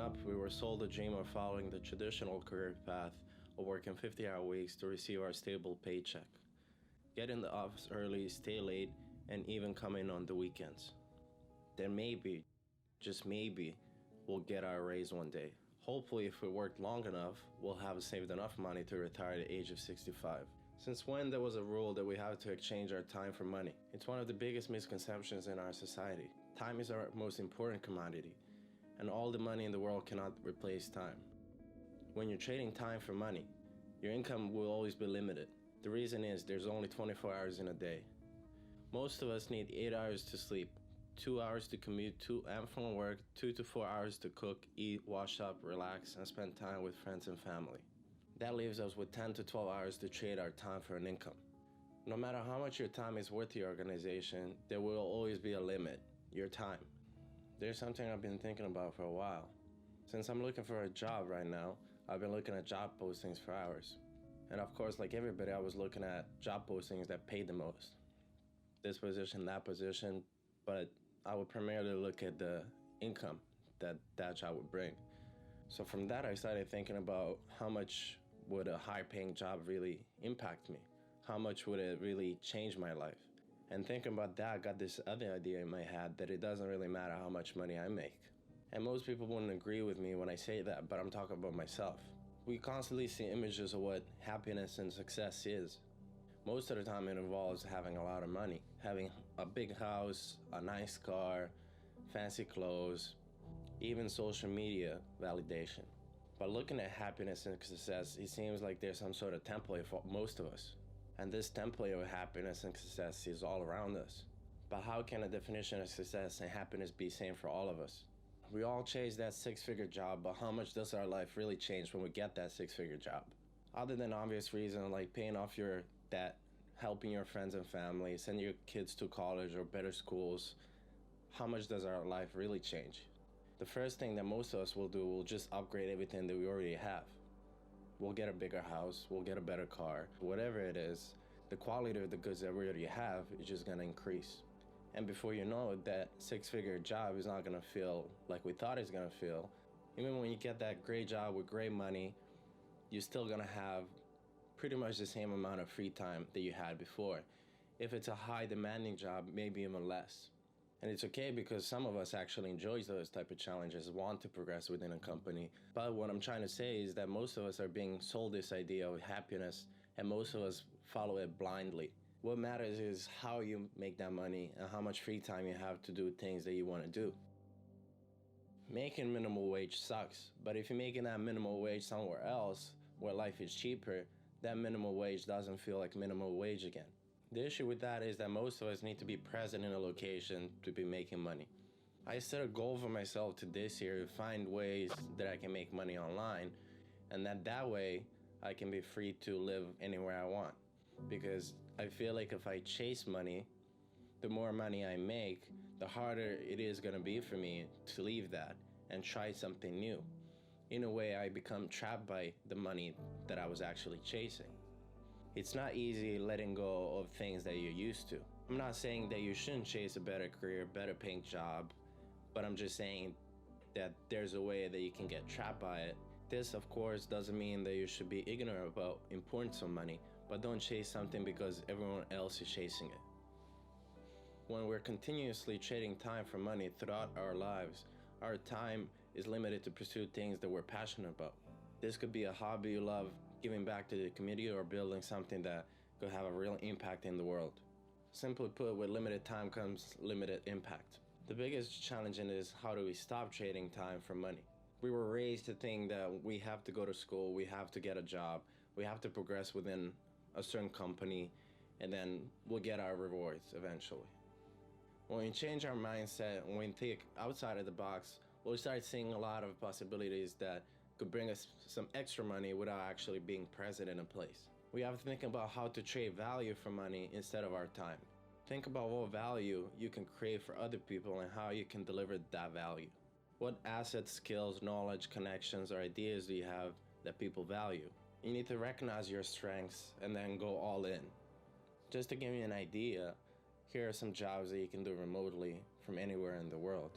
up, we were sold the dream of following the traditional career path of working 50-hour weeks to receive our stable paycheck. Get in the office early, stay late, and even come in on the weekends. Then maybe, just maybe, we'll get our raise one day. Hopefully, if we worked long enough, we'll have saved enough money to retire at the age of 65. Since when there was a rule that we have to exchange our time for money? It's one of the biggest misconceptions in our society. Time is our most important commodity, and all the money in the world cannot replace time. When you're trading time for money, your income will always be limited. The reason is there's only 24 hours in a day. Most of us need 8 hours to sleep, 2 hours to commute to and from work, 2 to 4 hours to cook, eat, wash up, relax, and spend time with friends and family. That leaves us with 10 to 12 hours to trade our time for an income. No matter how much your time is worth to your organization, there will always be a limit, your time. There's something I've been thinking about for a while. Since I'm looking for a job right now, I've been looking at job postings for hours. And of course, like everybody, I was looking at job postings that paid the most. This position, that position, but I would primarily look at the income that job would bring. So from that, I started thinking about how much would a high-paying job really impact me? How much would it really change my life? And thinking about that, I got this other idea in my head that it doesn't really matter how much money I make. And most people wouldn't agree with me when I say that, but I'm talking about myself. We constantly see images of what happiness and success is. Most of the time it involves having a lot of money, having a big house, a nice car, fancy clothes, even social media validation. But looking at happiness and success, it seems like there's some sort of template for most of us. And this template of happiness and success is all around us. But how can a definition of success and happiness be same for all of us? We all chase that six-figure job, but how much does our life really change when we get that six-figure job? Other than obvious reasons like paying off your debt, helping your friends and family, sending your kids to college or better schools, how much does our life really change? The first thing that most of us will do will just upgrade everything that we already have. We'll get a bigger house, we'll get a better car, whatever it is, the quality of the goods that we already have is just gonna increase. And before you know it, that six-figure job is not gonna feel like we thought it's gonna feel. Even when you get that great job with great money, you're still gonna have pretty much the same amount of free time that you had before. If it's a high demanding job, maybe even less. And it's okay because some of us actually enjoy those type of challenges, want to progress within a company. But what I'm trying to say is that most of us are being sold this idea of happiness, and most of us follow it blindly. What matters is how you make that money and how much free time you have to do things that you want to do. Making minimum wage sucks, but if you're making that minimum wage somewhere else where life is cheaper, that minimum wage doesn't feel like minimum wage again. The issue with that is that most of us need to be present in a location to be making money. I set a goal for myself to this year to find ways that I can make money online, and that way I can be free to live anywhere I want. Because I feel like if I chase money, the more money I make, the harder it is going to be for me to leave that and try something new. In a way, I become trapped by the money that I was actually chasing. It's not easy letting go of things that you're used to. I'm not saying that you shouldn't chase a better career, better paying job, but I'm just saying that there's a way that you can get trapped by it. This, of course, doesn't mean that you should be ignorant about importance of money, but don't chase something because everyone else is chasing it. When we're continuously trading time for money throughout our lives, our time is limited to pursue things that we're passionate about. This could be a hobby you love, giving back to the community, or building something that could have a real impact in the world. Simply put, with limited time comes limited impact. The biggest challenge is how do we stop trading time for money? We were raised to think that we have to go to school, we have to get a job, we have to progress within a certain company, and then we'll get our rewards eventually. When we change our mindset, when we think outside of the box, we'll start seeing a lot of possibilities that could bring us some extra money without actually being present in a place. We have to think about how to trade value for money instead of our time. Think about what value you can create for other people and how you can deliver that value. What assets, skills, knowledge, connections, or ideas do you have that people value? You need to recognize your strengths and then go all in. Just to give you an idea, here are some jobs that you can do remotely from anywhere in the world.